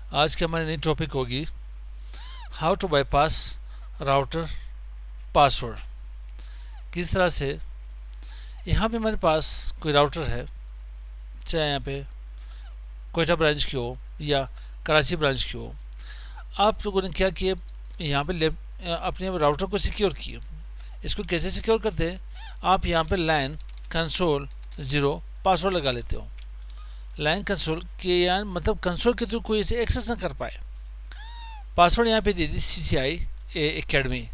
आज की हमारी नई टॉपिक होगी how to bypass router password. किस तरह से यहाँ पे हमारे पास कोई राउटर है, चाहे यहाँ पे कोयटा ब्रांच की हो या कराची ब्रांच की हो। आप लोगों ने क्या किया, यहाँ पे अपने राउटर को सिक्योर किया। इसको कैसे सिक्योर करते हैं, आप यहाँ पे लाइन कंसोल 0 पासवर्ड लगा लेते हो। लाइन कंसोल के यार मतलब कंसोल के थ्रू कोई इसे एक्सेस ना कर पाए। पासवर्ड यहाँ पे दे दी CCI एकेडमी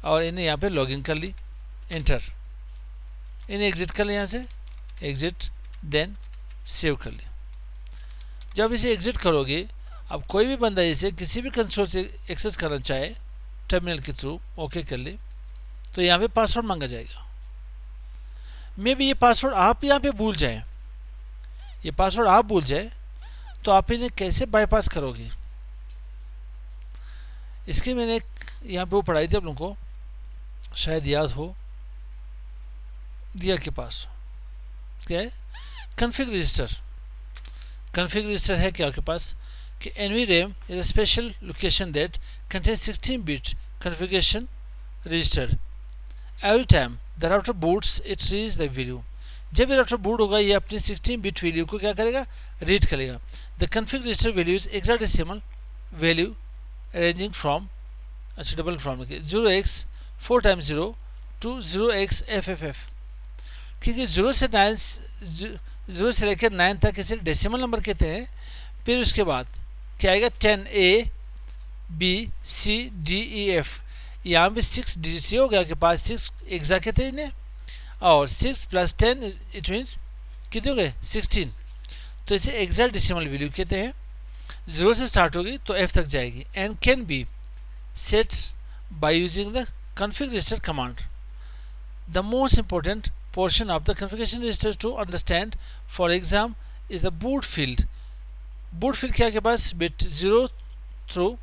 और इन्हें यहाँ पे लॉगिन कर ली, एंटर। इन्हें एग्जिट कर ले, यहाँ से एग्जिट, देन सेव कर ले। जब इसे एग्जिट करोगे, अब कोई भी बंदा इसे किसी भी कंसोल से एक्सेस करना चाहे टर्मिनल के थ्रू, ओके कर ले, तो यहाँ पे पासवर्ड मांगा जाएगा। मे भी ये पासवर्ड आप यहाँ पे भूल जाए, ये पासवर्ड आप भूल जाए, तो आप इन्हें कैसे बाईपास करोगे। इसकी मैंने यहाँ पे वो पढ़ाई थी आप लोगों को, शायद याद हो, दिया के पास क्या है, कन्फिग रजिस्टर। कन्फिग रजिस्टर है क्या आपके पास कि NVRAM is a special location that contains 16-bit configuration register. Every time the router boots, it reads the value. जब ये राउटर बूट होगा, ये अपनी 16-bit वैल्यू को क्या करेगा, रीड करेगा। The config register value is hexadecimal value ranging from, अच्छा double from 0x 4 times 0 to 0x FFF, क्योंकि 0 से लेकर 9 तक इसे डेसिमल नंबर कहते हैं। फिर उसके बाद क्या आएगा, 10A B C D E F, यहाँ पे 6 डिजिट हो गया के पास, 6 एग्जा कहते हैं इन्हें, और 6 + 10 इट मीन्स कितने हो गए, 16। तो इसे एग्जैक्ट डेसिमल वैल्यू कहते हैं। 0 से स्टार्ट होगी तो F तक जाएगी, and can be set by using the config register command. The most important portion of the configuration register to understand, for exam, is the boot field. boot field क्या के पास, bit 0 through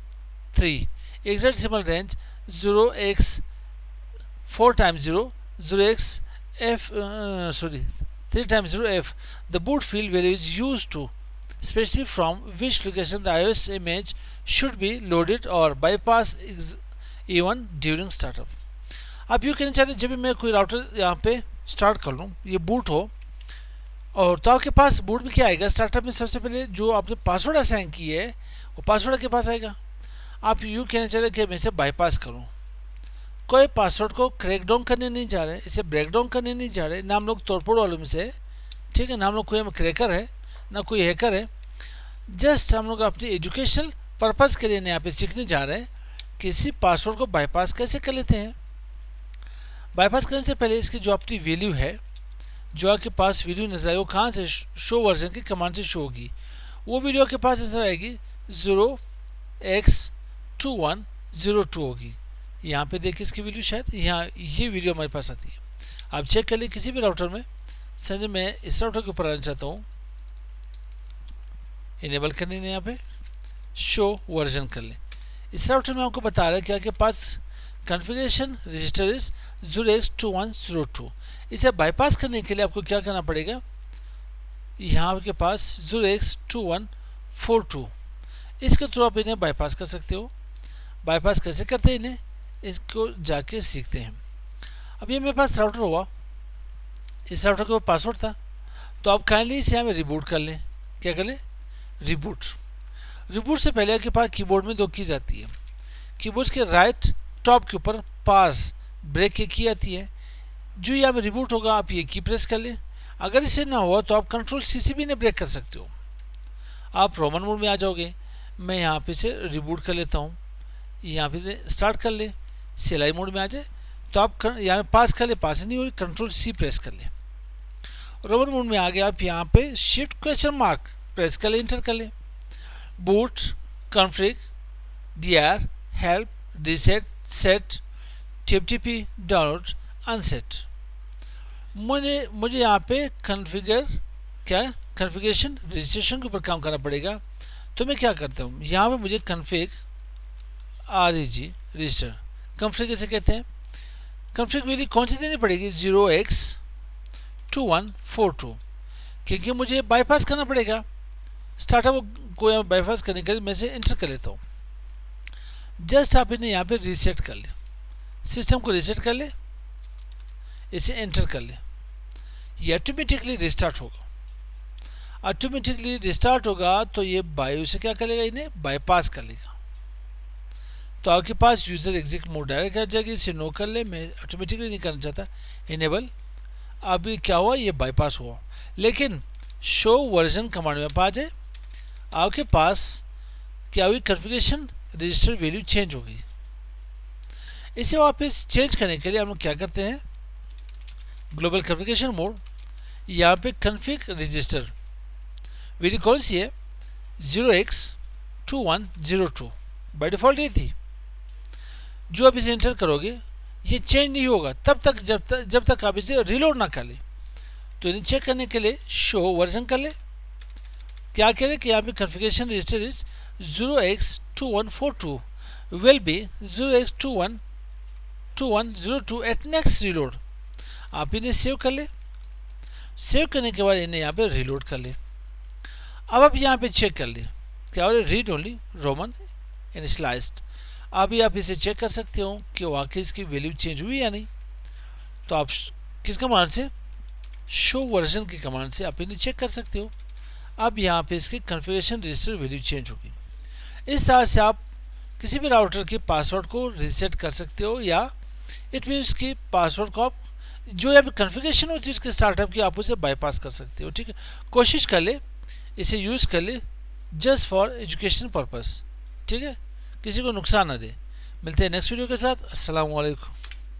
3, exact decimal range 0x 4 times 0 0x F 3 times 0F. The boot field value is used to specify from which location the iOS image should be loaded or bypass even during startup. आप यूँ कहना चाहते हैं, जब भी मैं कोई router यहाँ पे स्टार्ट कर लूँ, ये बूट हो, और तो आपके पास बूट में क्या आएगा, स्टार्टअप में सबसे पहले जो आपने पासवर्ड असाइन की है वो पासवर्ड के पास आएगा। आप यूँ कहना चाहते हैं कि मैं इसे बाईपास करूँ, कोई पासवर्ड को क्रैक डाउन करने नहीं जा रहे, इसे ब्रेक डाउन करने नहीं जा रहे, ना हम लोग तोड़फोड़ वालों में से, ठीक है, ना हम लोग कोई क्रैकर है ना कोई हैकर है। जस्ट हम लोग अपनी एजुकेशनल पर्पज़ के लिए यहाँ पे सीखने जा रहे हैं किसी पासवर्ड को बाईपास कैसे कर लेते हैं। बाईपास करने से पहले इसकी जो अपनी वैल्यू है, जो आपके पास वैल्यू नजर आएगी, वो कहाँ से, शो वर्जन की कमांड से शो होगी। वो वीडियो के पास नजर आएगी 0x2102 होगी। यहाँ पे देखिए इसकी वैल्यू, शायद यहाँ ये वीडियो हमारे पास आती है। आप चेक कर लिए किसी भी राउटर में। समझे, मैं इस राउटर के ऊपर आना चाहता हूँ, इनेबल करने ने यहाँ पे शो वर्जन कर लें। इस राउटर में आपको बता रहा है कि आपके पास कॉन्फ़िगरेशन रजिस्टर इज 0x2102। इसे बाईपास करने के लिए आपको क्या करना पड़ेगा, यहाँ आपके पास 0x2142, इसके थ्रू आप इन्हें बाईपास कर सकते हो। बाईपास कैसे करते हैं इन्हें, इसको जाके सीखते हैं। अब ये मेरे पास राउटर हुआ, इस राउटर के ऊपर पासवर्ड था, तो आप काइंडली इसे हमें रिबूट कर लें। क्या कर लें, रिबूट। रिबूट से पहले आपके पास कीबोर्ड में 2 कीज आती है। कीबोर्ड के राइट टॉप के ऊपर पास ब्रेक की की आती है। जो यहाँ पे रिबूट होगा, आप ये की प्रेस कर लें। अगर इसे ना हुआ तो आप Ctrl+C से भी इन्हें ब्रेक कर सकते हो। आप रोमन मोड में आ जाओगे। मैं यहाँ पे से रिबूट कर लेता हूँ, यहाँ पे से स्टार्ट कर ले, CLI मोड में आ जाए तो आप यहाँ पे पास कर ले, पास नहीं हो रही, Ctrl+C प्रेस कर ले। रोमन मोड में आ गया, आप यहाँ पे Shift?? प्रेस कर ले, इंटर कर ले। Boot, config, DR, help, reset, set, TFTP, download, unset. मुझे यहाँ पे कॉन्फ़िगरेशन रजिस्ट्रेशन के ऊपर काम करना पड़ेगा। तो मैं क्या करता हूँ, यहाँ पे मुझे कॉन्फ़िग REG रजिस्टर, कॉन्फ़िग कैसे कहते हैं, कॉन्फ़िग वैल्यू कौन सी देनी पड़ेगी, 0x2142, क्योंकि मुझे बाईपास करना पड़ेगा। स्टार्टअप को यहाँ बाईपास करने के लिए मैं इसे एंटर कर लेता हूँ। जस्ट आप इन्हें यहाँ पे रीसेट कर ले, सिस्टम को रीसेट कर ले, इसे एंटर कर ले, ये ऑटोमेटिकली रिस्टार्ट होगा। ऑटोमेटिकली रिस्टार्ट होगा तो ये बायो से क्या करेगा, इन्हें बाईपास कर लेगा। तो आपके पास यूज़र एग्जिट मोड डायरेक्ट आ जाएगी, इसे नो कर ले, मैं ऑटोमेटिकली नहीं करना चाहता, इनेबल। अभी क्या हुआ, ये बाईपास हुआ। लेकिन शो वर्जन कमांड में आप आ जाए, आपके पास क्या हुई, कॉन्फ़िगरेशन रजिस्टर वैल्यू चेंज हो गई। इसे वापस चेंज करने के लिए हम लोग क्या करते हैं, ग्लोबल कॉन्फ़िगरेशन मोड, यहाँ पे कॉन्फ़िग रजिस्टर वैल्यू कौन सी है, 0x2102 बाय डिफ़ॉल्ट ये थी। जो आप इसे एंटर करोगे ये चेंज नहीं होगा तब तक जब तक आप इसे रिलोड ना कर ले। तो इन्हें चेक करने के लिए शो वर्जन कर ले, क्या करें कि यहाँ पे configuration register is 0x2142 will be 0x2102 at next reload. आप इन्हें सेव कर ले, सेव करने के बाद इन्हें यहाँ पे रिलोड कर ले। अब आप यहाँ पे चेक कर ले, क्या हो रहा है, रीड ओनली रोमन इनिशियलाइज्ड। अभी आप इसे चेक कर सकते हो कि वाकई इसकी वैल्यू चेंज हुई या नहीं। तो आप किस कमांड से, शो वर्जन की कमांड से आप इन्हें चेक कर सकते हो। अब यहाँ पे इसकी कॉन्फ़िगरेशन रजिस्टर वैल्यू चेंज होगी। इस तरह से आप किसी भी राउटर के पासवर्ड को रीसेट कर सकते हो, या इट मीन्स कि पासवर्ड को आप जो यहाँ पे कॉन्फ़िगरेशन हो चीज़ के स्टार्टअप की, आप उसे बाईपास कर सकते हो। ठीक है, कोशिश कर ले, इसे यूज़ कर ले जस्ट फॉर एजुकेशन पर्पस। ठीक है, किसी को नुकसान ना दे। मिलते हैं नेक्स्ट वीडियो के साथ। अस्सलाम वालेकुम।